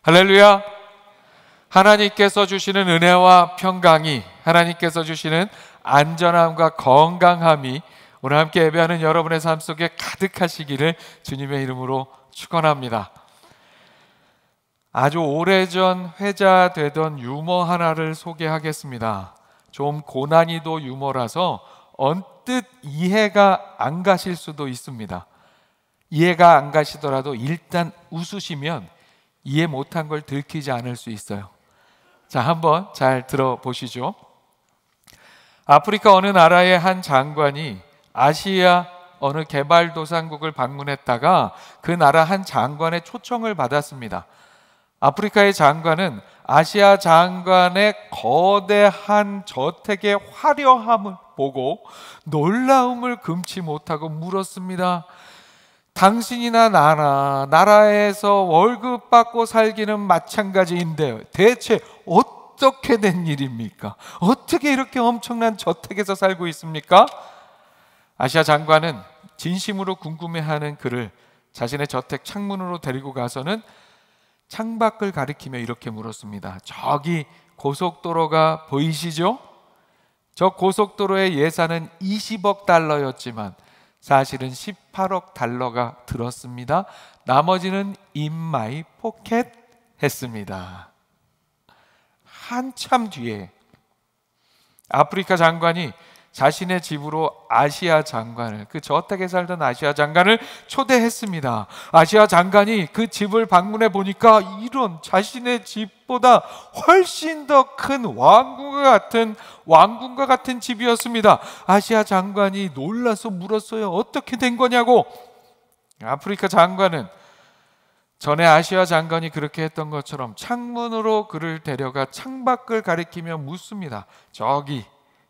할렐루야. 하나님께서 주시는 은혜와 평강이, 하나님께서 주시는 안전함과 건강함이 오늘 함께 예배하는 여러분의 삶 속에 가득하시기를 주님의 이름으로 축원합니다. 아주 오래전 회자되던 유머 하나를 소개하겠습니다. 좀 고난이도 유머라서 언뜻 이해가 안 가실 수도 있습니다. 이해가 안 가시더라도 일단 웃으시면 이해 못한 걸 들키지 않을 수 있어요. 자, 한번 잘 들어보시죠. 아프리카 어느 나라의 한 장관이 아시아 어느 개발도상국을 방문했다가 그 나라 한 장관의 초청을 받았습니다. 아프리카의 장관은 아시아 장관의 거대한 저택의 화려함을 보고 놀라움을 금치 못하고 물었습니다. 당신이나 나라에서 월급 받고 살기는 마찬가지인데 대체 어떻게 된 일입니까? 어떻게 이렇게 엄청난 저택에서 살고 있습니까? 아시아 장관은 진심으로 궁금해하는 그를 자신의 저택 창문으로 데리고 가서는 창밖을 가리키며 이렇게 물었습니다. 저기 고속도로가 보이시죠? 저 고속도로의 예산은 20억 달러였지만 사실은 18억 달러가 들었습니다. 나머지는 in my pocket 했습니다. 한참 뒤에 아프리카 장관이 자신의 집으로 아시아 장관을, 그 저택에 살던 아시아 장관을 초대했습니다. 아시아 장관이 그 집을 방문해 보니까 이런 자신의 집보다 훨씬 더 큰 왕궁과 같은 집이었습니다. 아시아 장관이 놀라서 물었어요. 어떻게 된 거냐고. 아프리카 장관은 전에 아시아 장관이 그렇게 했던 것처럼 창문으로 그를 데려가 창밖을 가리키며 묻습니다. 저기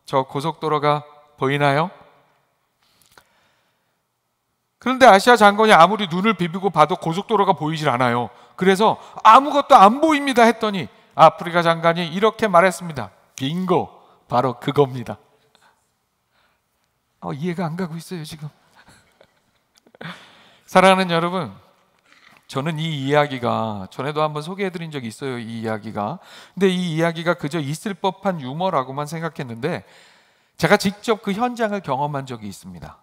저 고속도로가 보이나요? 그런데 아시아 장관이 아무리 눈을 비비고 봐도 고속도로가 보이질 않아요. 그래서 아무것도 안 보입니다 했더니 아프리카 장관이 이렇게 말했습니다. 빙고, 바로 그겁니다. 이해가 안 가고 있어요 지금. 사랑하는 여러분, 저는 이 이야기가 전에도 한번 소개해드린 적이 있어요. 이 이야기가. 근데 이 이야기가 그저 있을 법한 유머라고만 생각했는데 제가 직접 그 현장을 경험한 적이 있습니다.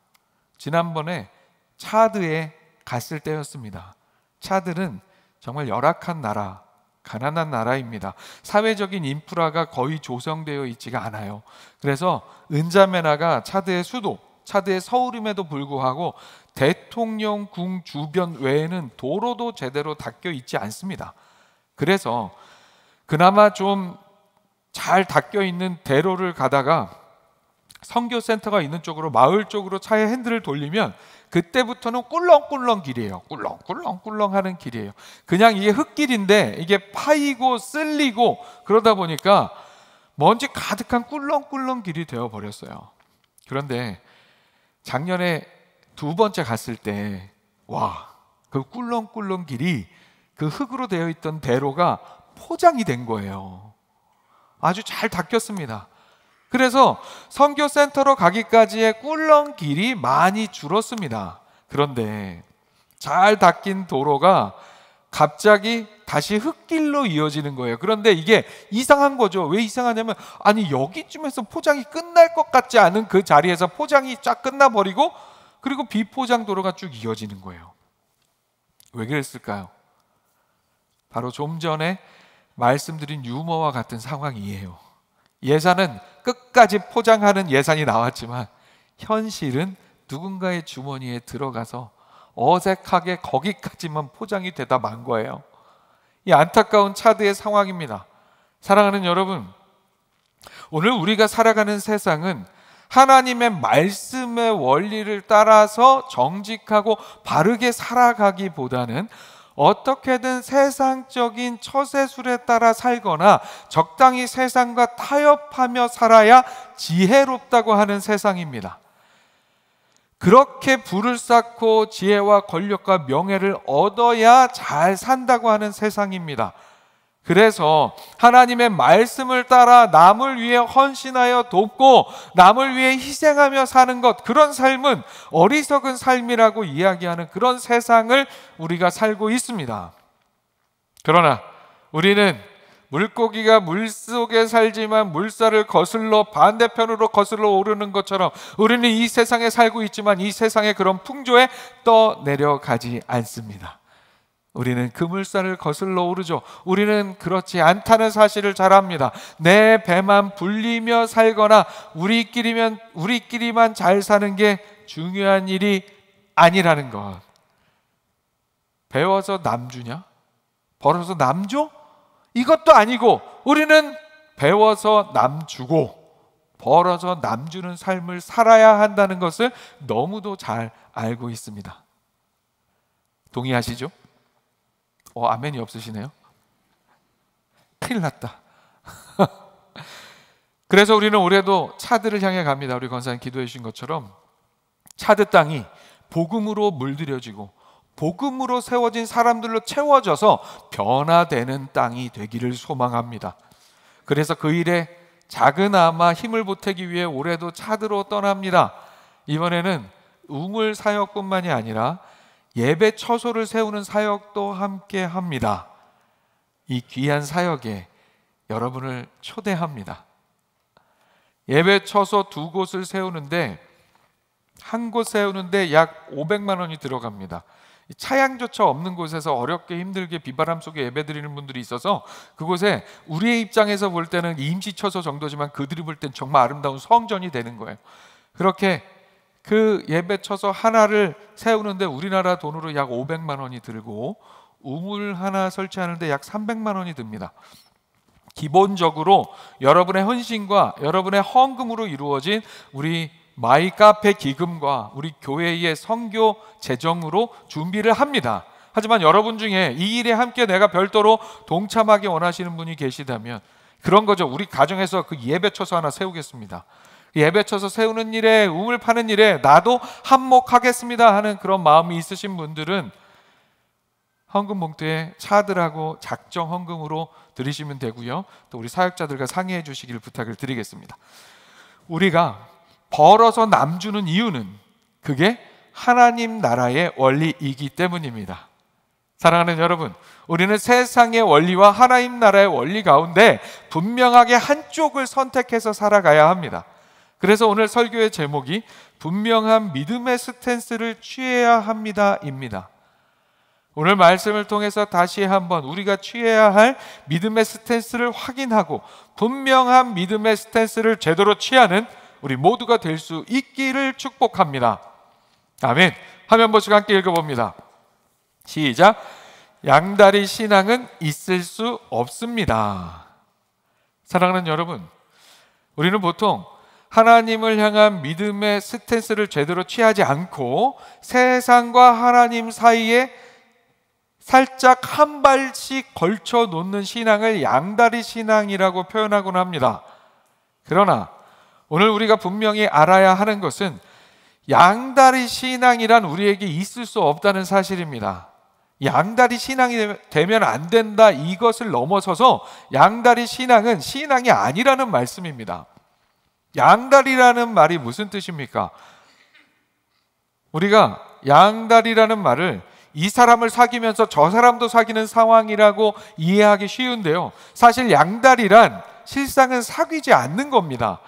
지난번에 차드에 갔을 때였습니다. 차드는 정말 열악한 나라, 가난한 나라입니다. 사회적인 인프라가 거의 조성되어 있지가 않아요. 그래서 은자메나가 차드의 수도, 차드의 서울임에도 불구하고 대통령궁 주변 외에는 도로도 제대로 닦여 있지 않습니다. 그래서 그나마 좀 잘 닦여 있는 대로를 가다가 선교센터가 있는 쪽으로, 마을 쪽으로 차의 핸들을 돌리면 그때부터는 꿀렁꿀렁 길이에요. 꿀렁꿀렁 하는 길이에요. 그냥 이게 흙길인데 이게 파이고 쓸리고 그러다 보니까 먼지 가득한 꿀렁꿀렁 길이 되어버렸어요. 그런데 작년에 두 번째 갔을 때 그 꿀렁꿀렁 길이 그 흙으로 되어 있던 대로가 포장이 된 거예요. 아주 잘 닦였습니다. 그래서 선교센터로 가기까지의 꿀렁 길이 많이 줄었습니다. 그런데 잘 닦인 도로가 갑자기 다시 흙길로 이어지는 거예요. 그런데 이게 이상한 거죠. 왜 이상하냐면 아니 여기쯤에서 포장이 끝날 것 같지 않은 그 자리에서 포장이 쫙 끝나버리고 그리고 비포장 도로가 쭉 이어지는 거예요. 왜 그랬을까요? 바로 좀 전에 말씀드린 유머와 같은 상황이에요. 예산은 끝까지 포장하는 예산이 나왔지만 현실은 누군가의 주머니에 들어가서 어색하게 거기까지만 포장이 되다 만 거예요. 이 안타까운 차드의 상황입니다. 사랑하는 여러분, 오늘 우리가 살아가는 세상은 하나님의 말씀의 원리를 따라서 정직하고 바르게 살아가기보다는 어떻게든 세상적인 처세술에 따라 살거나 적당히 세상과 타협하며 살아야 지혜롭다고 하는 세상입니다. 그렇게 부를 쌓고 지혜와 권력과 명예를 얻어야 잘 산다고 하는 세상입니다. 그래서 하나님의 말씀을 따라 남을 위해 헌신하여 돕고 남을 위해 희생하며 사는 것, 그런 삶은 어리석은 삶이라고 이야기하는 그런 세상을 우리가 살고 있습니다. 그러나 우리는 물고기가 물속에 살지만 물살을 거슬러 반대편으로 거슬러 오르는 것처럼 우리는 이 세상에 살고 있지만 이 세상의 그런 풍조에 떠내려가지 않습니다. 우리는 그 물살을 거슬러 오르죠. 우리는 그렇지 않다는 사실을 잘 압니다. 내 배만 불리며 살거나 우리끼리만 잘 사는 게 중요한 일이 아니라는 것. 배워서 남 주냐? 벌어서 남 줘? 이것도 아니고 우리는 배워서 남 주고 벌어서 남 주는 삶을 살아야 한다는 것을 너무도 잘 알고 있습니다. 동의하시죠? 아멘이 없으시네요. 큰일 났다. 그래서 우리는 올해도 차드를 향해 갑니다. 우리 권사님 기도해 주신 것처럼 차드 땅이 복음으로 물들여지고 복음으로 세워진 사람들로 채워져서 변화되는 땅이 되기를 소망합니다. 그래서 그 일에 작은아마 힘을 보태기 위해 올해도 차드로 떠납니다. 이번에는 우물 사역뿐만이 아니라 예배 처소를 세우는 사역도 함께 합니다. 이 귀한 사역에 여러분을 초대합니다. 예배 처소 2곳을 세우는데 한 곳 세우는데 약 500만 원이 들어갑니다. 차양조차 없는 곳에서 어렵게 힘들게 비바람 속에 예배드리는 분들이 있어서 그곳에 우리의 입장에서 볼 때는 임시처소 정도지만 그들이 볼 땐 정말 아름다운 성전이 되는 거예요. 그렇게 그 예배처소 하나를 세우는데 우리나라 돈으로 약 500만 원이 들고 우물 하나 설치하는데 약 300만 원이 듭니다. 기본적으로 여러분의 헌신과 여러분의 헌금으로 이루어진 우리 마이 카페 기금과 우리 교회의 선교 재정으로 준비를 합니다. 하지만 여러분 중에 이 일에 함께 내가 별도로 동참하기 원하시는 분이 계시다면 그런 거죠. 우리 가정에서 그 예배처소 하나 세우겠습니다. 예배처소 세우는 일에 우물 파는 일에 나도 한몫하겠습니다 하는 그런 마음이 있으신 분들은 헌금 봉투에 차드라고 작정 헌금으로 드리시면 되고요. 또 우리 사역자들과 상의해 주시기를 부탁을 드리겠습니다. 우리가 벌어서 남 주는 이유는 그게 하나님 나라의 원리이기 때문입니다. 사랑하는 여러분, 우리는 세상의 원리와 하나님 나라의 원리 가운데 분명하게 한쪽을 선택해서 살아가야 합니다. 그래서 오늘 설교의 제목이 분명한 믿음의 스탠스를 취해야 합니다입니다. 오늘 말씀을 통해서 다시 한번 우리가 취해야 할 믿음의 스탠스를 확인하고 분명한 믿음의 스탠스를 제대로 취하는 우리 모두가 될 수 있기를 축복합니다. 아멘. 화면 보시고 함께 읽어봅니다. 시작. 양다리 신앙은 있을 수 없습니다. 사랑하는 여러분, 우리는 보통 하나님을 향한 믿음의 스탠스를 제대로 취하지 않고 세상과 하나님 사이에 살짝 한 발씩 걸쳐 놓는 신앙을 양다리 신앙이라고 표현하곤 합니다. 그러나 오늘 우리가 분명히 알아야 하는 것은 양다리 신앙이란 우리에게 있을 수 없다는 사실입니다. 양다리 신앙이 되면 안 된다 이것을 넘어서서 양다리 신앙은 신앙이 아니라는 말씀입니다. 양다리라는 말이 무슨 뜻입니까? 우리가 양다리라는 말을 이 사람을 사귀면서 저 사람도 사귀는 상황이라고 이해하기 쉬운데요, 사실 양다리란 실상은 사귀지 않는 겁니다.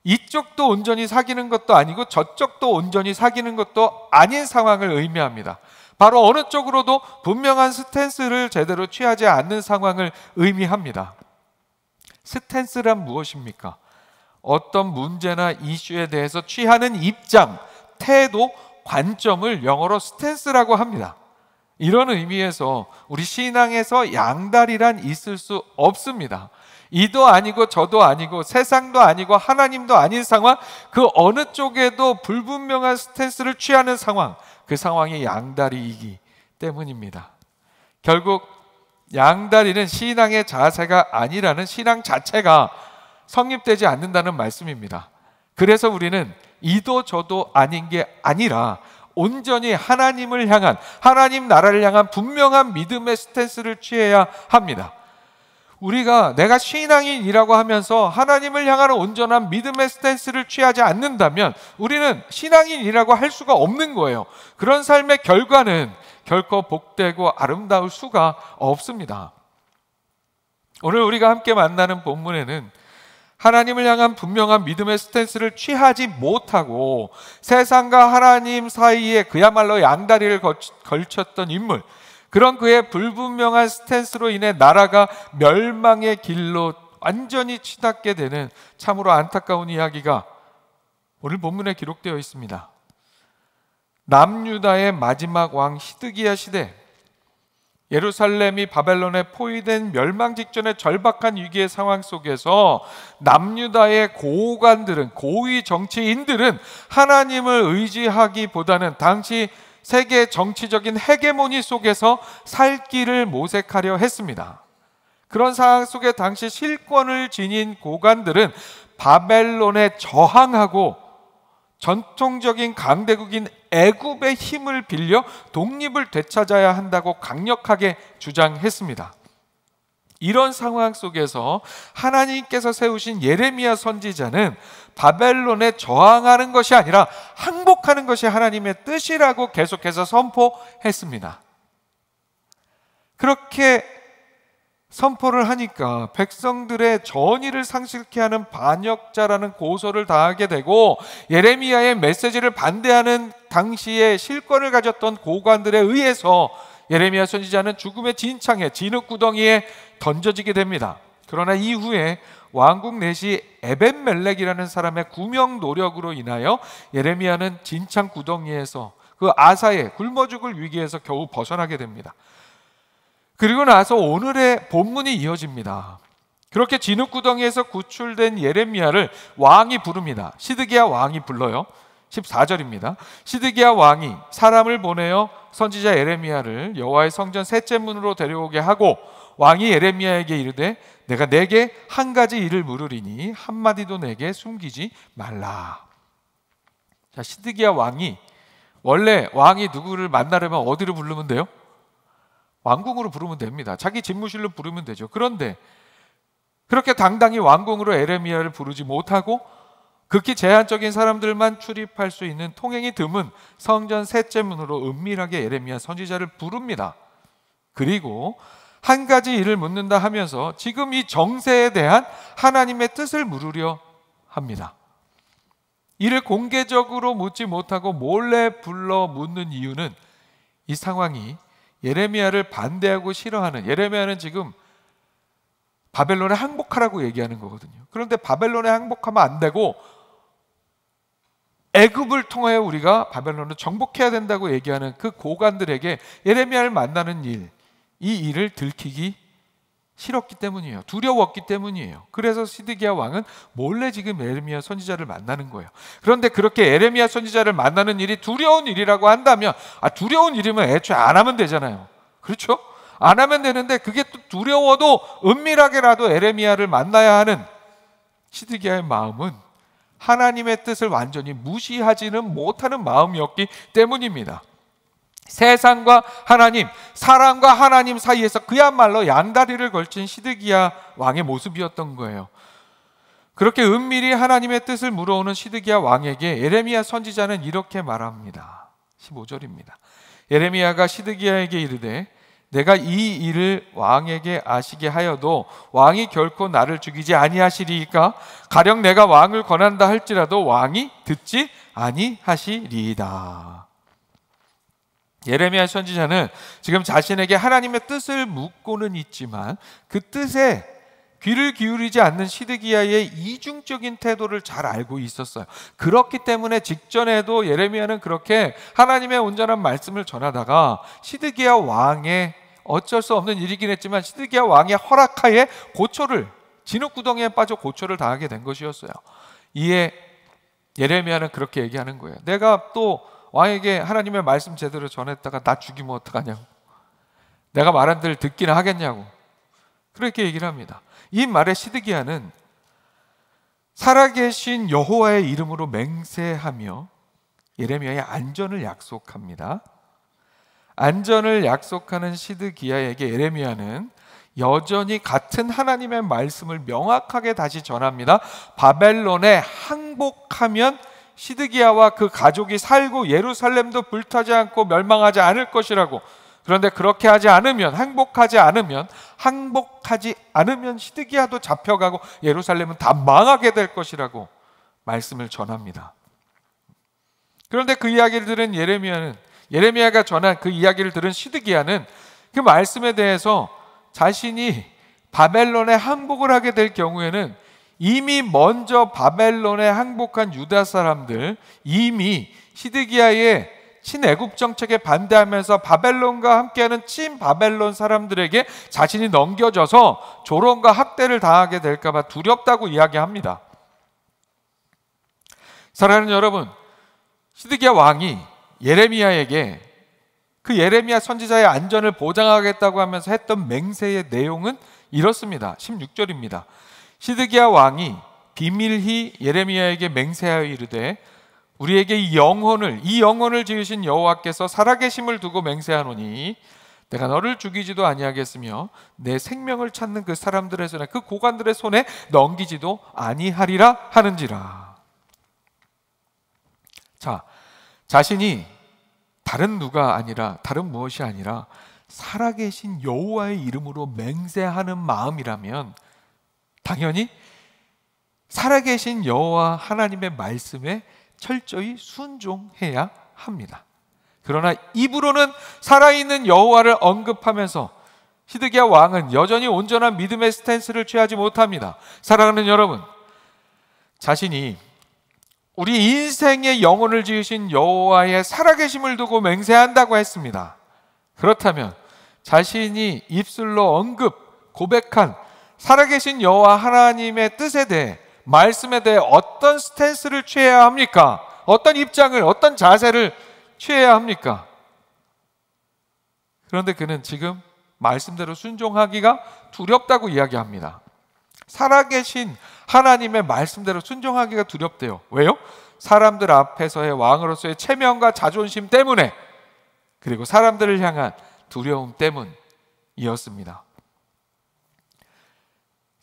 이쪽도 온전히 사귀는 것도 아니고 저쪽도 온전히 사귀는 것도 아닌 상황을 의미합니다. 바로 어느 쪽으로도 분명한 스탠스를 제대로 취하지 않는 상황을 의미합니다. 스탠스란 무엇입니까? 어떤 문제나 이슈에 대해서 취하는 입장, 태도, 관점을 영어로 스탠스라고 합니다. 이런 의미에서 우리 신앙에서 양다리란 있을 수 없습니다. 이도 아니고 저도 아니고 세상도 아니고 하나님도 아닌 상황, 그 어느 쪽에도 불분명한 스탠스를 취하는 상황, 그 상황이 양다리이기 때문입니다. 결국 양다리는 신앙의 자세가 아니라는 신앙 자체가 성립되지 않는다는 말씀입니다. 그래서 우리는 이도 저도 아닌 게 아니라 온전히 하나님을 향한, 하나님 나라를 향한 분명한 믿음의 스탠스를 취해야 합니다. 우리가 내가 신앙인이라고 하면서 하나님을 향하는 온전한 믿음의 스탠스를 취하지 않는다면 우리는 신앙인이라고 할 수가 없는 거예요. 그런 삶의 결과는 결코 복되고 아름다울 수가 없습니다. 오늘 우리가 함께 만나는 본문에는 하나님을 향한 분명한 믿음의 스탠스를 취하지 못하고 세상과 하나님 사이에 그야말로 양다리를 걸쳤던 인물, 그런 그의 불분명한 스탠스로 인해 나라가 멸망의 길로 완전히 치닫게 되는 참으로 안타까운 이야기가 오늘 본문에 기록되어 있습니다. 남유다의 마지막 왕 시드기야 시대, 예루살렘이 바벨론에 포위된 멸망 직전의 절박한 위기의 상황 속에서 남유다의 고관들은, 고위 정치인들은 하나님을 의지하기보다는 당시 세계 정치적인 헤게모니 속에서 살 길을 모색하려 했습니다. 그런 상황 속에 당시 실권을 지닌 고관들은 바벨론에 저항하고 전통적인 강대국인 애굽의 힘을 빌려 독립을 되찾아야 한다고 강력하게 주장했습니다. 이런 상황 속에서 하나님께서 세우신 예레미야 선지자는 바벨론에 저항하는 것이 아니라 항복하는 것이 하나님의 뜻이라고 계속해서 선포했습니다. 그렇게 선포를 하니까 백성들의 전의를 상실케 하는 반역자라는 고소를 당하게 되고, 예레미야의 메시지를 반대하는 당시에 실권을 가졌던 고관들에 의해서 예레미야 선지자는 죽음의 진창에, 진흙구덩이에 던져지게 됩니다. 그러나 이후에 왕국 내시 에벤멜렉이라는 사람의 구명 노력으로 인하여 예레미야는 진창 구덩이에서, 그 아사의 굶어 죽을 위기에서 겨우 벗어나게 됩니다. 그리고 나서 오늘의 본문이 이어집니다. 그렇게 진흙구덩이에서 구출된 예레미야를 왕이 부릅니다. 시드기야 왕이 불러요. 14절입니다. 시드기야 왕이 사람을 보내어 선지자 예레미야를 여호와의 성전 셋째 문으로 데려오게 하고, 왕이 예레미야에게 이르되 내가 내게 한 가지 일을 물으리니 한마디도 내게 숨기지 말라. 자, 시드기야 왕이, 원래 왕이 누구를 만나려면 어디로 부르면 돼요? 왕궁으로 부르면 됩니다. 자기 집무실로 부르면 되죠. 그런데 그렇게 당당히 왕궁으로 예레미야를 부르지 못하고 극히 제한적인 사람들만 출입할 수 있는 통행이 드문 성전 셋째 문으로 은밀하게 예레미야 선지자를 부릅니다. 그리고 한 가지 일을 묻는다 하면서 지금 이 정세에 대한 하나님의 뜻을 물으려 합니다. 이를 공개적으로 묻지 못하고 몰래 불러 묻는 이유는 이 상황이 예레미야를 반대하고 싫어하는, 예레미야는 지금 바벨론에 항복하라고 얘기하는 거거든요. 그런데 바벨론에 항복하면 안 되고 애굽을 통하여 우리가 바벨론을 정복해야 된다고 얘기하는 그 고관들에게 예레미야를 만나는 일, 이 일을 들키기 싫었기 때문이에요. 두려웠기 때문이에요. 그래서 시드기야 왕은 몰래 지금 예레미야 선지자를 만나는 거예요. 그런데 그렇게 예레미야 선지자를 만나는 일이 두려운 일이라고 한다면, 두려운 일이면 애초에 안 하면 되잖아요. 그렇죠? 안 하면 되는데 그게 또 두려워도 은밀하게라도 예레미야를 만나야 하는 시드기야의 마음은 하나님의 뜻을 완전히 무시하지는 못하는 마음이었기 때문입니다. 세상과 하나님, 사람과 하나님 사이에서 그야말로 양다리를 걸친 시드기야 왕의 모습이었던 거예요. 그렇게 은밀히 하나님의 뜻을 물어오는 시드기야 왕에게 예레미야 선지자는 이렇게 말합니다. 15절입니다. 예레미야가 시드기야에게 이르되 내가 이 일을 왕에게 아시게 하여도 왕이 결코 나를 죽이지 아니하시리이까? 가령 내가 왕을 권한다 할지라도 왕이 듣지 아니하시리이다. 예레미야 선지자는 지금 자신에게 하나님의 뜻을 묻고는 있지만 그 뜻에 귀를 기울이지 않는 시드기야의 이중적인 태도를 잘 알고 있었어요. 그렇기 때문에 직전에도 예레미야는 그렇게 하나님의 온전한 말씀을 전하다가 시드기야 왕의, 어쩔 수 없는 일이긴 했지만 시드기야 왕의 허락하에 고초를, 진흙구덩이에 빠져 고초를 당하게 된 것이었어요. 이에 예레미야는 그렇게 얘기하는 거예요. 내가 또 왕에게 하나님의 말씀 제대로 전했다가 나 죽이면 어떡하냐고, 내가 말한 대로 듣기는 하겠냐고, 그렇게 얘기를 합니다. 이 말에 시드기야는 살아계신 여호와의 이름으로 맹세하며 예레미야의 안전을 약속합니다. 안전을 약속하는 시드기야에게 예레미야는 여전히 같은 하나님의 말씀을 명확하게 다시 전합니다. 바벨론에 항복하면 시드기야와 그 가족이 살고 예루살렘도 불타지 않고 멸망하지 않을 것이라고. 그런데 그렇게 하지 않으면, 항복하지 않으면 항복하지 않으면 시드기야도 잡혀가고 예루살렘은 다 망하게 될 것이라고 말씀을 전합니다. 그런데 그 이야기를 들은 예레미야가 전한 그 이야기를 들은 시드기야는 그 말씀에 대해서 자신이 바벨론에 항복을 하게 될 경우에는 이미 먼저 바벨론에 항복한 유다 사람들, 이미 시드기야의 친애국 정책에 반대하면서 바벨론과 함께하는 친바벨론 사람들에게 자신이 넘겨져서 조롱과 학대를 당하게 될까 봐 두렵다고 이야기합니다. 사랑하는 여러분, 시드기야 왕이 예레미야에게 그 예레미야 선지자의 안전을 보장하겠다고 하면서 했던 맹세의 내용은 이렇습니다. 16절입니다. 시드기야 왕이 비밀히 예레미야에게 맹세하여 이르되 우리에게 이 영혼을 지으신 여호와께서 살아계심을 두고 맹세하노니 내가 너를 죽이지도 아니하겠으며 내 생명을 찾는 그 사람들의 손에 그 고관들의 손에 넘기지도 아니하리라 하는지라. 자, 자신이 다른 무엇이 아니라 살아계신 여호와의 이름으로 맹세하는 마음이라면 당연히 살아계신 여호와 하나님의 말씀에 철저히 순종해야 합니다. 그러나 입으로는 살아있는 여호와를 언급하면서 시드기야 왕은 여전히 온전한 믿음의 스탠스를 취하지 못합니다. 사랑하는 여러분, 자신이 우리 인생의 영혼을 지으신 여호와의 살아계심을 두고 맹세한다고 했습니다. 그렇다면 자신이 입술로 고백한 살아계신 여호와 하나님의 뜻에 대해, 말씀에 대해 어떤 스탠스를 취해야 합니까? 어떤 입장을, 어떤 자세를 취해야 합니까? 그런데 그는 지금 말씀대로 순종하기가 두렵다고 이야기합니다. 살아계신 하나님의 말씀대로 순종하기가 두렵대요. 왜요? 사람들 앞에서의 왕으로서의 체면과 자존심 때문에, 그리고 사람들을 향한 두려움 때문이었습니다.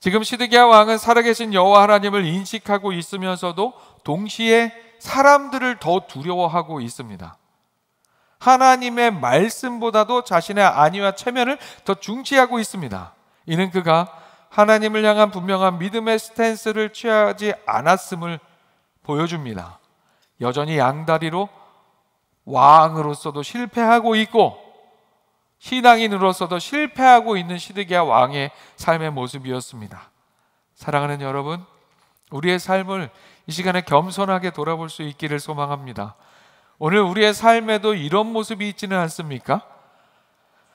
지금 시드기야 왕은 살아계신 여호와 하나님을 인식하고 있으면서도 동시에 사람들을 더 두려워하고 있습니다. 하나님의 말씀보다도 자신의 안위와 체면을 더 중시하고 있습니다. 이는 그가 하나님을 향한 분명한 믿음의 스탠스를 취하지 않았음을 보여줍니다. 여전히 양다리로 왕으로서도 실패하고 있고 신앙인으로서도 실패하고 있는 시드기야 왕의 삶의 모습이었습니다. 사랑하는 여러분, 우리의 삶을 이 시간에 겸손하게 돌아볼 수 있기를 소망합니다. 오늘 우리의 삶에도 이런 모습이 있지는 않습니까?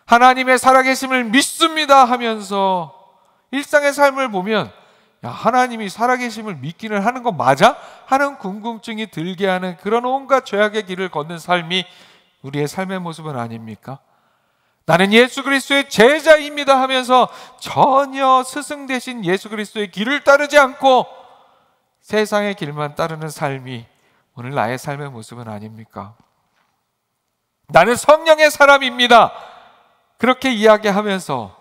하나님의 살아계심을 믿습니다 하면서 일상의 삶을 보면, 야, 하나님이 살아계심을 믿기는 하는 거 맞아? 하는 궁금증이 들게 하는 그런 온갖 죄악의 길을 걷는 삶이 우리의 삶의 모습은 아닙니까? 나는 예수 그리스도의 제자입니다 하면서 전혀 스승 되신 예수 그리스도의 길을 따르지 않고 세상의 길만 따르는 삶이 오늘 나의 삶의 모습은 아닙니까? 나는 성령의 사람입니다 그렇게 이야기하면서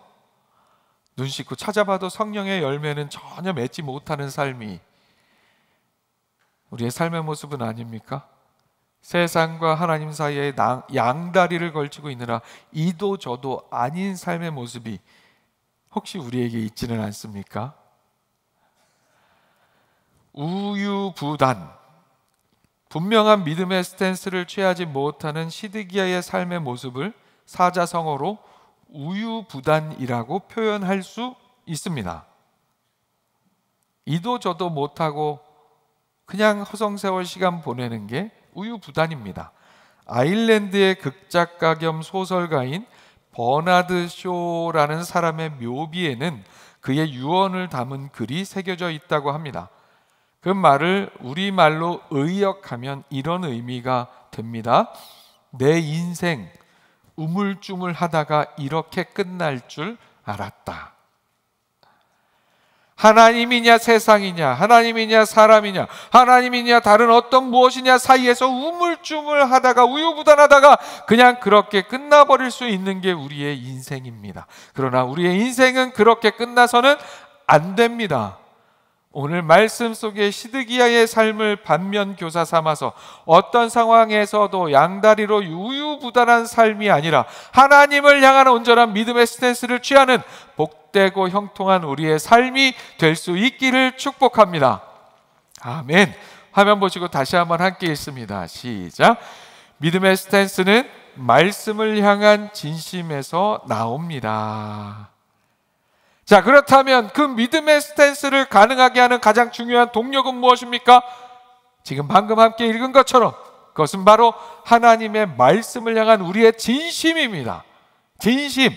눈 씻고 찾아봐도 성령의 열매는 전혀 맺지 못하는 삶이 우리의 삶의 모습은 아닙니까? 세상과 하나님 사이에 양다리를 걸치고 있느라 이도 저도 아닌 삶의 모습이 혹시 우리에게 있지는 않습니까? 우유부단, 분명한 믿음의 스탠스를 취하지 못하는 시드기야의 삶의 모습을 사자성어로 우유부단이라고 표현할 수 있습니다. 이도 저도 못하고 그냥 허송세월 시간 보내는 게 우유부단입니다. 아일랜드의 극작가 겸 소설가인 버나드 쇼라는 사람의 묘비에는 그의 유언을 담은 글이 새겨져 있다고 합니다. 그 말을 우리말로 의역하면 이런 의미가 됩니다. 내 인생 우물쭈물하다가 이렇게 끝날 줄 알았다. 하나님이냐 세상이냐, 하나님이냐 사람이냐, 하나님이냐 다른 어떤 무엇이냐 사이에서 우물쭈물하다가 우유부단하다가 그냥 그렇게 끝나버릴 수 있는 게 우리의 인생입니다. 그러나 우리의 인생은 그렇게 끝나서는 안 됩니다. 오늘 말씀 속에 시드기야의 삶을 반면 교사 삼아서 어떤 상황에서도 양다리로 유유부단한 삶이 아니라 하나님을 향한 온전한 믿음의 스탠스를 취하는 복되고 형통한 우리의 삶이 될 수 있기를 축복합니다. 아멘. 화면 보시고 다시 한번 함께 읽습니다. 시작. 믿음의 스탠스는 말씀을 향한 진심에서 나옵니다. 자, 그렇다면 그 믿음의 스탠스를 가능하게 하는 가장 중요한 동력은 무엇입니까? 지금 방금 함께 읽은 것처럼 그것은 바로 하나님의 말씀을 향한 우리의 진심입니다. 진심.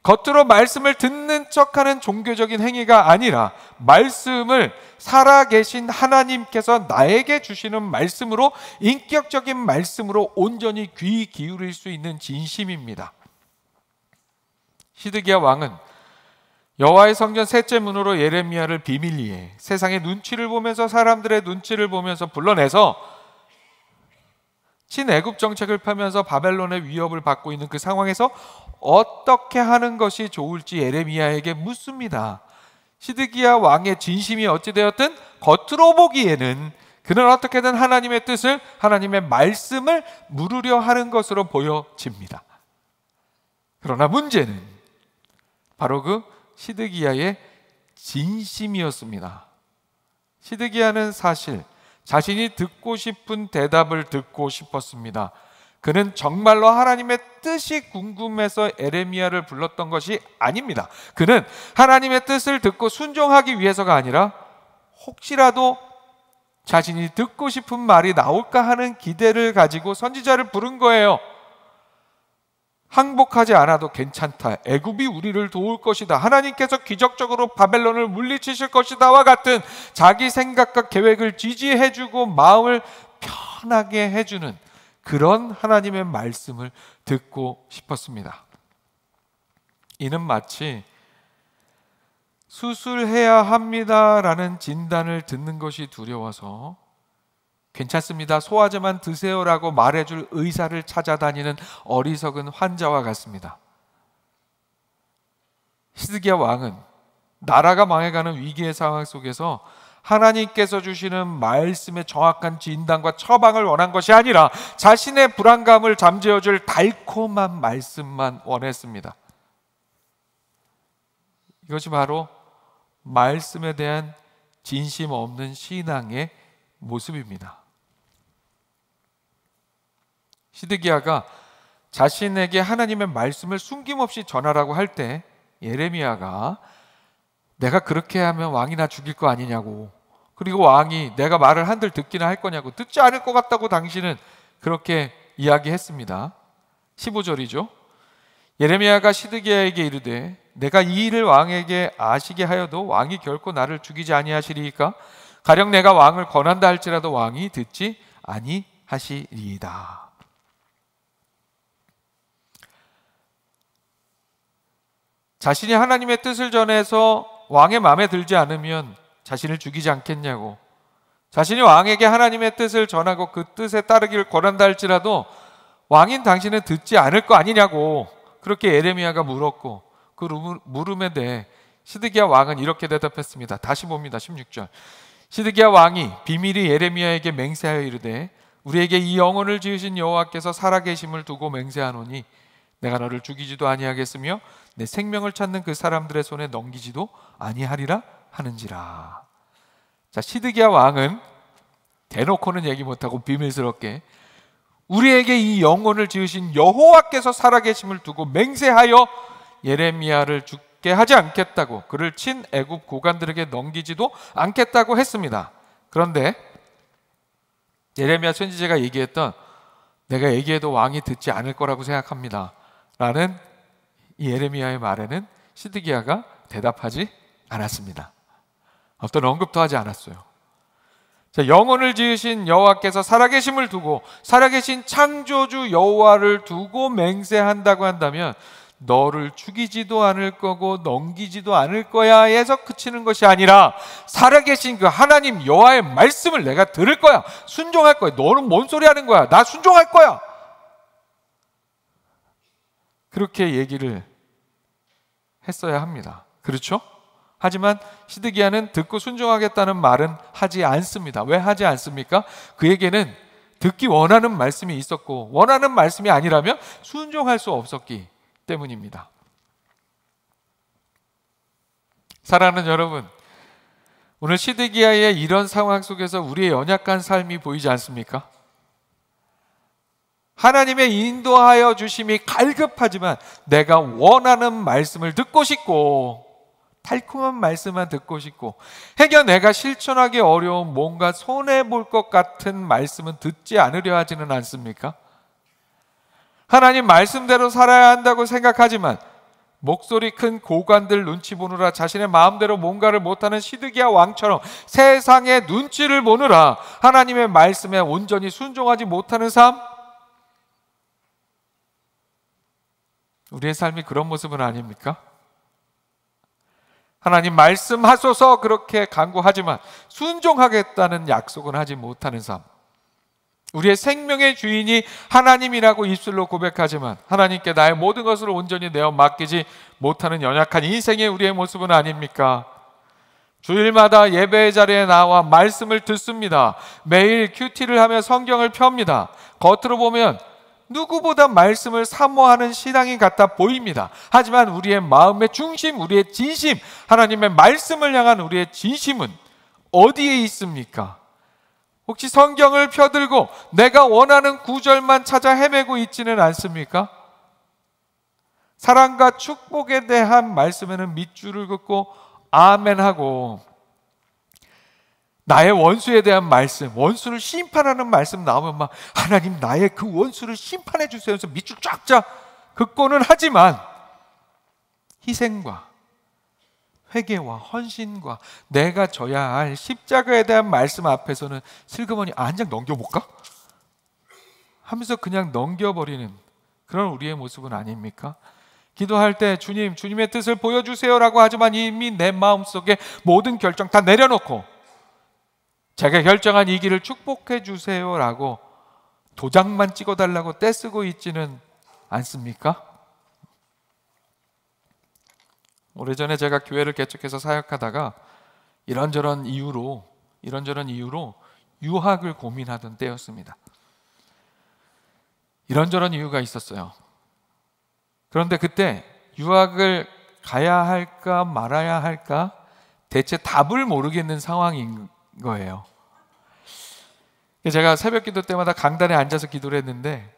겉으로 말씀을 듣는 척하는 종교적인 행위가 아니라 말씀을 살아계신 하나님께서 나에게 주시는 말씀으로, 인격적인 말씀으로 온전히 귀 기울일 수 있는 진심입니다. 시드기야 왕은 여호와의 성전 셋째 문으로 예레미야를 비밀리에 세상의 눈치를 보면서, 사람들의 눈치를 보면서 불러내서 친애굽 정책을 펴면서 바벨론의 위협을 받고 있는 그 상황에서 어떻게 하는 것이 좋을지 예레미야에게 묻습니다. 시드기야 왕의 진심이 어찌되었든 겉으로 보기에는 그는 어떻게든 하나님의 뜻을, 하나님의 말씀을 물으려 하는 것으로 보여집니다. 그러나 문제는 바로 그 시드기야의 진심이었습니다. 시드기야는 사실 자신이 듣고 싶은 대답을 듣고 싶었습니다. 그는 정말로 하나님의 뜻이 궁금해서 예레미야를 불렀던 것이 아닙니다. 그는 하나님의 뜻을 듣고 순종하기 위해서가 아니라 혹시라도 자신이 듣고 싶은 말이 나올까 하는 기대를 가지고 선지자를 부른 거예요. 항복하지 않아도 괜찮다. 애굽이 우리를 도울 것이다. 하나님께서 기적적으로 바벨론을 물리치실 것이다와 같은 자기 생각과 계획을 지지해주고 마음을 편하게 해주는 그런 하나님의 말씀을 듣고 싶었습니다. 이는 마치 수술해야 합니다라는 진단을 듣는 것이 두려워서 괜찮습니다, 소화제만 드세요라고 말해줄 의사를 찾아다니는 어리석은 환자와 같습니다. 시드기야 왕은 나라가 망해가는 위기의 상황 속에서 하나님께서 주시는 말씀의 정확한 진단과 처방을 원한 것이 아니라 자신의 불안감을 잠재워줄 달콤한 말씀만 원했습니다. 이것이 바로 말씀에 대한 진심 없는 신앙의 모습입니다. 시드기야가 자신에게 하나님의 말씀을 숨김없이 전하라고 할 때 예레미야가 내가 그렇게 하면 왕이 나 죽일 거 아니냐고, 그리고 왕이 내가 말을 한들 듣기나 할 거냐고, 듣지 않을 것 같다고 당신은 그렇게 이야기했습니다. 15절이죠. 예레미야가 시드기야에게 이르되 내가 이 일을 왕에게 아시게 하여도 왕이 결코 나를 죽이지 아니하시리이까? 가령 내가 왕을 권한다 할지라도 왕이 듣지 아니하시리이다. 자신이 하나님의 뜻을 전해서 왕의 마음에 들지 않으면 자신을 죽이지 않겠냐고, 자신이 왕에게 하나님의 뜻을 전하고 그 뜻에 따르기를 권한다 할지라도 왕인 당신은 듣지 않을 거 아니냐고 그렇게 예레미야가 물었고, 그 물음에 대해 시드기야 왕은 이렇게 대답했습니다. 다시 봅니다. 16절. 시드기야 왕이 비밀이 예레미야에게 맹세하여 이르되 우리에게 이 영혼을 지으신 여호와께서 살아계심을 두고 맹세하노니 내가 너를 죽이지도 아니하겠으며 내 생명을 찾는 그 사람들의 손에 넘기지도 아니하리라 하는지라. 자, 시드기야 왕은 대놓고는 얘기 못하고 비밀스럽게 우리에게 이 영혼을 지으신 여호와께서 살아계심을 두고 맹세하여 예레미야를 죽게 하지 않겠다고, 그를 친 애굽 고관들에게 넘기지도 않겠다고 했습니다. 그런데 예레미야 선지자가 얘기했던 내가 얘기해도 왕이 듣지 않을 거라고 생각합니다 라는 이 예레미야의 말에는 시드기야가 대답하지 않았습니다. 어떤 언급도 하지 않았어요. 자, 영혼을 지으신 여호와께서 살아계심을 두고, 살아계신 창조주 여호와를 두고 맹세한다고 한다면 너를 죽이지도 않을 거고 넘기지도 않을 거야에서 그치는 것이 아니라 살아계신 그 하나님 여호와의 말씀을 내가 들을 거야, 순종할 거야. 너는 뭔 소리 하는 거야? 나 순종할 거야. 그렇게 얘기를 했어야 합니다. 그렇죠? 하지만 시드기야는 듣고 순종하겠다는 말은 하지 않습니다. 왜 하지 않습니까? 그에게는 듣기 원하는 말씀이 있었고 원하는 말씀이 아니라면 순종할 수 없었기 때문입니다. 사랑하는 여러분, 오늘 시드기야의 이런 상황 속에서 우리의 연약한 삶이 보이지 않습니까? 하나님의 인도하여 주심이 갈급하지만 내가 원하는 말씀을 듣고 싶고 달콤한 말씀만 듣고 싶고 행여 내가 실천하기 어려운 뭔가 손해볼 것 같은 말씀은 듣지 않으려 하지는 않습니까? 하나님 말씀대로 살아야 한다고 생각하지만 목소리 큰 고관들 눈치 보느라 자신의 마음대로 뭔가를 못하는 시드기야 왕처럼 세상의 눈치를 보느라 하나님의 말씀에 온전히 순종하지 못하는 삶, 우리의 삶이 그런 모습은 아닙니까? 하나님 말씀하소서 그렇게 간구하지만 순종하겠다는 약속은 하지 못하는 삶, 우리의 생명의 주인이 하나님이라고 입술로 고백하지만 하나님께 나의 모든 것을 온전히 내어 맡기지 못하는 연약한 인생의 우리의 모습은 아닙니까? 주일마다 예배의 자리에 나와 말씀을 듣습니다. 매일 큐티를 하며 성경을 펴니다. 겉으로 보면 누구보다 말씀을 사모하는 신앙인 같아 보입니다. 하지만 우리의 마음의 중심, 우리의 진심, 하나님의 말씀을 향한 우리의 진심은 어디에 있습니까? 혹시 성경을 펴들고 내가 원하는 구절만 찾아 헤매고 있지는 않습니까? 사랑과 축복에 대한 말씀에는 밑줄을 긋고 아멘하고 나의 원수에 대한 말씀, 원수를 심판하는 말씀 나오면 막 하나님 나의 그 원수를 심판해 주세요 해서 밑줄 쫙쫙 긋고는 하지만 희생과 회개와 헌신과 내가 져야 할 십자가에 대한 말씀 앞에서는 슬그머니 한 장 넘겨볼까? 하면서 그냥 넘겨버리는 그런 우리의 모습은 아닙니까? 기도할 때 주님의 뜻을 보여주세요라고 하지만 이미 내 마음속에 모든 결정 다 내려놓고 제가 결정한 이 길을 축복해 주세요라고 도장만 찍어달라고 떼쓰고 있지는 않습니까? 오래전에 제가 교회를 개척해서 사역하다가 이런저런 이유로 유학을 고민하던 때였습니다. 이런저런 이유가 있었어요. 그런데 그때 유학을 가야 할까 말아야 할까 대체 답을 모르겠는 상황인 거예요. 제가 새벽 기도 때마다 강단에 앉아서 기도를 했는데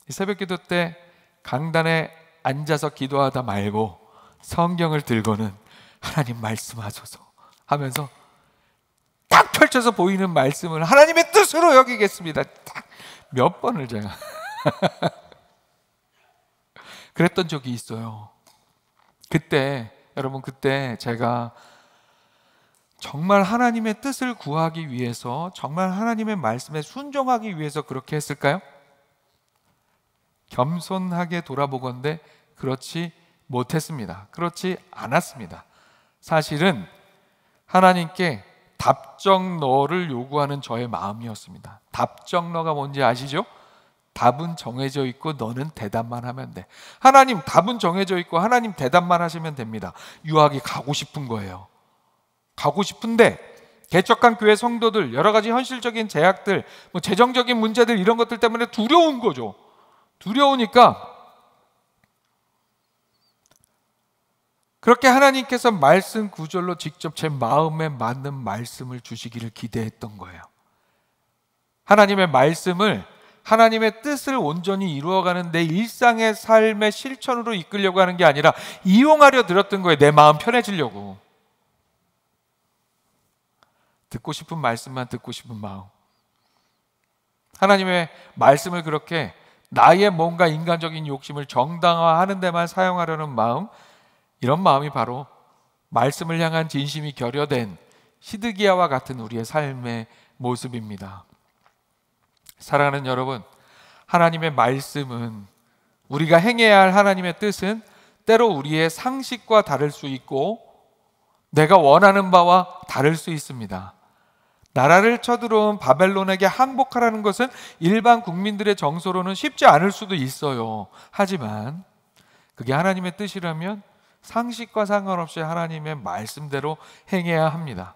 새벽 기도 때 강단에 앉아서 기도하다 말고 성경을 들고는 하나님 말씀하소서 하면서 딱 펼쳐서 보이는 말씀을 하나님의 뜻으로 여기겠습니다. 딱 몇 번을 제가 그랬던 적이 있어요. 여러분 그때 제가 정말 하나님의 뜻을 구하기 위해서 정말 하나님의 말씀에 순종하기 위해서 그렇게 했을까요? 겸손하게 돌아보건대 그렇지 못했습니다. 그렇지 않았습니다. 사실은 하나님께 답정너를 요구하는 저의 마음이었습니다. 답정너가 뭔지 아시죠? 답은 정해져 있고 너는 대답만 하면 돼. 하나님 답은 정해져 있고 하나님 대답만 하시면 됩니다. 유학이 가고 싶은 거예요. 가고 싶은데 개척한 교회 성도들 여러 가지 현실적인 제약들, 재정적인 문제들 이런 것들 때문에 두려운 거죠. 두려우니까 그렇게 하나님께서 말씀 구절로 직접 제 마음에 맞는 말씀을 주시기를 기대했던 거예요. 하나님의 말씀을 하나님의 뜻을 온전히 이루어가는 내 일상의 삶의 실천으로 이끌려고 하는 게 아니라 이용하려 들었던 거예요. 내 마음 편해지려고. 듣고 싶은 말씀만 듣고 싶은 마음. 하나님의 말씀을 그렇게 나의 뭔가 인간적인 욕심을 정당화하는 데만 사용하려는 마음, 이런 마음이 바로 말씀을 향한 진심이 결여된 시드기야와 같은 우리의 삶의 모습입니다. 사랑하는 여러분, 하나님의 말씀은, 우리가 행해야 할 하나님의 뜻은 때로 우리의 상식과 다를 수 있고 내가 원하는 바와 다를 수 있습니다. 나라를 쳐들어온 바벨론에게 항복하라는 것은 일반 국민들의 정서로는 쉽지 않을 수도 있어요. 하지만 그게 하나님의 뜻이라면 상식과 상관없이 하나님의 말씀대로 행해야 합니다.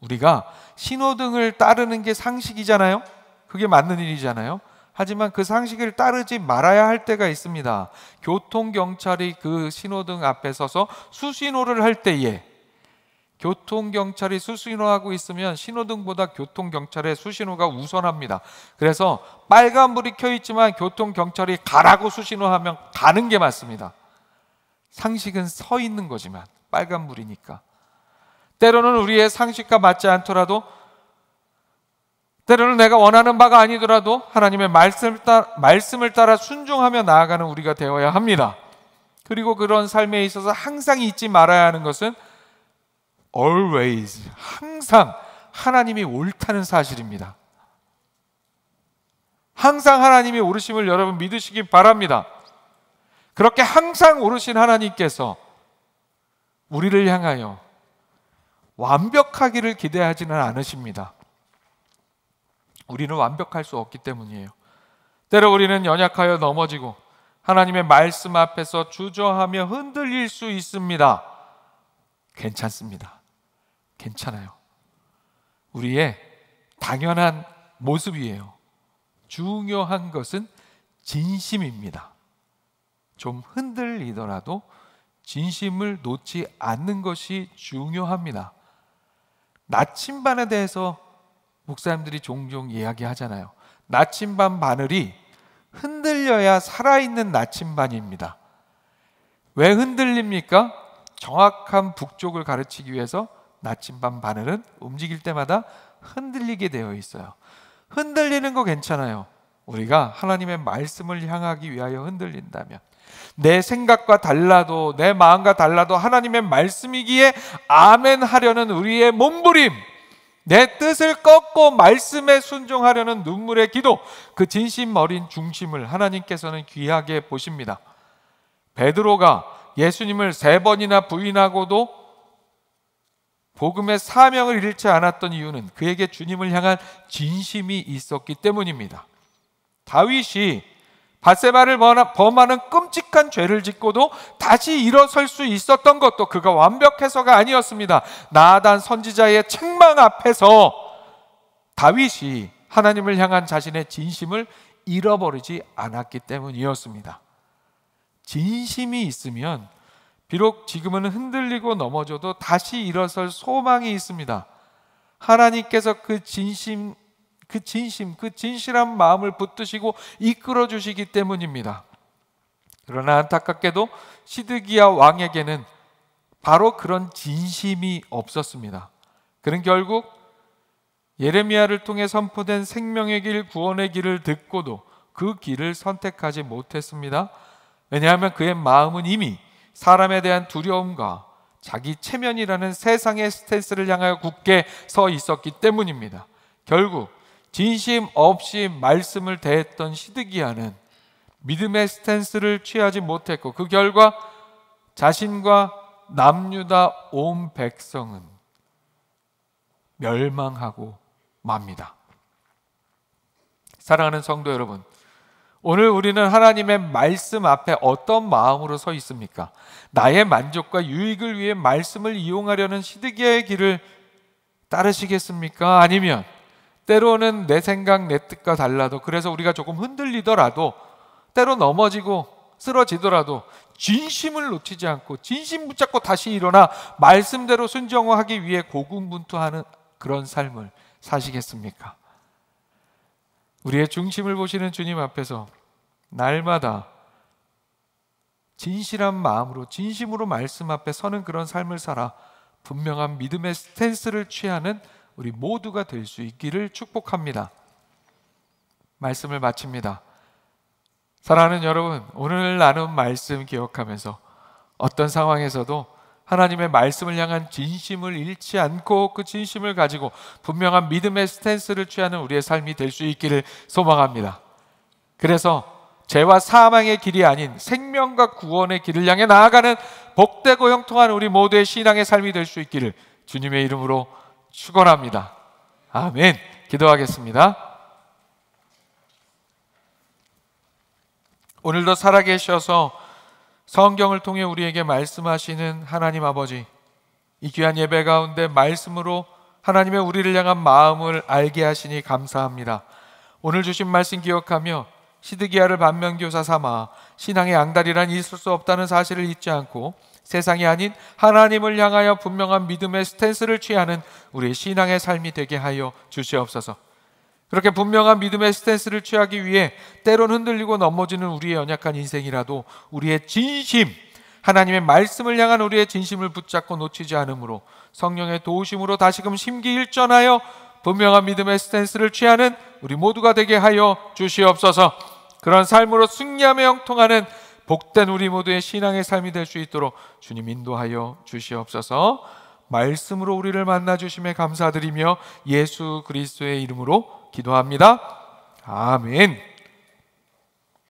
우리가 신호등을 따르는 게 상식이잖아요. 그게 맞는 일이잖아요. 하지만 그 상식을 따르지 말아야 할 때가 있습니다. 교통경찰이 그 신호등 앞에 서서 수신호를 할 때에, 교통경찰이 수신호하고 있으면 신호등보다 교통경찰의 수신호가 우선합니다. 그래서 빨간불이 켜있지만 교통경찰이 가라고 수신호하면 가는 게 맞습니다. 상식은 서 있는 거지만 빨간불이니까. 때로는 우리의 상식과 맞지 않더라도, 때로는 내가 원하는 바가 아니더라도 하나님의 말씀을 따라 순종하며 나아가는 우리가 되어야 합니다. 그리고 그런 삶에 있어서 항상 잊지 말아야 하는 것은 always, 항상 하나님이 옳다는 사실입니다. 항상 하나님이 옳으심을 여러분 믿으시기 바랍니다. 그렇게 항상 옳으신 하나님께서 우리를 향하여 완벽하기를 기대하지는 않으십니다. 우리는 완벽할 수 없기 때문이에요. 때로 우리는 연약하여 넘어지고 하나님의 말씀 앞에서 주저하며 흔들릴 수 있습니다. 괜찮습니다. 괜찮아요. 우리의 당연한 모습이에요. 중요한 것은 진심입니다. 좀 흔들리더라도 진심을 놓지 않는 것이 중요합니다. 나침반에 대해서 목사님들이 종종 이야기하잖아요. 나침반 바늘이 흔들려야 살아있는 나침반입니다. 왜 흔들립니까? 정확한 북쪽을 가르치기 위해서 나침반 바늘은 움직일 때마다 흔들리게 되어 있어요. 흔들리는 거 괜찮아요. 우리가 하나님의 말씀을 향하기 위하여 흔들린다면, 내 생각과 달라도, 내 마음과 달라도 하나님의 말씀이기에 아멘 하려는 우리의 몸부림, 내 뜻을 꺾고 말씀에 순종하려는 눈물의 기도, 그 진심 어린 중심을 하나님께서는 귀하게 보십니다. 베드로가 예수님을 3번이나 부인하고도 복음의 사명을 잃지 않았던 이유는 그에게 주님을 향한 진심이 있었기 때문입니다. 다윗이 밧세바를 범하는 끔찍한 죄를 짓고도 다시 일어설 수 있었던 것도 그가 완벽해서가 아니었습니다. 나단 선지자의 책망 앞에서 다윗이 하나님을 향한 자신의 진심을 잃어버리지 않았기 때문이었습니다. 진심이 있으면 비록 지금은 흔들리고 넘어져도 다시 일어설 소망이 있습니다. 하나님께서 그 진실한 마음을 붙드시고 이끌어 주시기 때문입니다. 그러나 안타깝게도 시드기야 왕에게는 바로 그런 진심이 없었습니다. 그는 결국 예레미야를 통해 선포된 생명의 길, 구원의 길을 듣고도 그 길을 선택하지 못했습니다. 왜냐하면 그의 마음은 이미 사람에 대한 두려움과 자기 체면이라는 세상의 스탠스를 향하여 굳게 서 있었기 때문입니다. 결국 진심 없이 말씀을 대했던 시드기야는 믿음의 스탠스를 취하지 못했고, 그 결과 자신과 남유다 온 백성은 멸망하고 맙니다. 사랑하는 성도 여러분, 오늘 우리는 하나님의 말씀 앞에 어떤 마음으로 서 있습니까? 나의 만족과 유익을 위해 말씀을 이용하려는 시드기야의 길을 따르시겠습니까? 아니면 때로는 내 생각, 내 뜻과 달라도, 그래서 우리가 조금 흔들리더라도, 때로 넘어지고 쓰러지더라도 진심을 놓치지 않고 진심 붙잡고 다시 일어나 말씀대로 순종하기 위해 고군분투하는 그런 삶을 사시겠습니까? 우리의 중심을 보시는 주님 앞에서 날마다 진실한 마음으로, 진심으로 말씀 앞에 서는 그런 삶을 살아 분명한 믿음의 스탠스를 취하는 우리 모두가 될 수 있기를 축복합니다. 말씀을 마칩니다. 사랑하는 여러분, 오늘 나눈 말씀 기억하면서 어떤 상황에서도 하나님의 말씀을 향한 진심을 잃지 않고 그 진심을 가지고 분명한 믿음의 스탠스를 취하는 우리의 삶이 될 수 있기를 소망합니다. 그래서 죄와 사망의 길이 아닌 생명과 구원의 길을 향해 나아가는 복되고 형통한 우리 모두의 신앙의 삶이 될 수 있기를 주님의 이름으로 축원합니다. 아멘. 기도하겠습니다. 오늘도 살아계셔서 성경을 통해 우리에게 말씀하시는 하나님 아버지, 이 귀한 예배 가운데 말씀으로 하나님의 우리를 향한 마음을 알게 하시니 감사합니다. 오늘 주신 말씀 기억하며 시드기야를 반면교사 삼아 신앙의 양다리란 있을 수 없다는 사실을 잊지 않고 세상이 아닌 하나님을 향하여 분명한 믿음의 스탠스를 취하는 우리의 신앙의 삶이 되게 하여 주시옵소서. 그렇게 분명한 믿음의 스탠스를 취하기 위해 때론 흔들리고 넘어지는 우리의 연약한 인생이라도 우리의 진심, 하나님의 말씀을 향한 우리의 진심을 붙잡고 놓치지 않으므로 성령의 도우심으로 다시금 심기일전하여 분명한 믿음의 스탠스를 취하는 우리 모두가 되게 하여 주시옵소서. 그런 삶으로 승리하며 형통하는 복된 우리 모두의 신앙의 삶이 될 수 있도록 주님 인도하여 주시옵소서. 말씀으로 우리를 만나주심에 감사드리며 예수 그리스도의 이름으로 기도합니다. 아멘.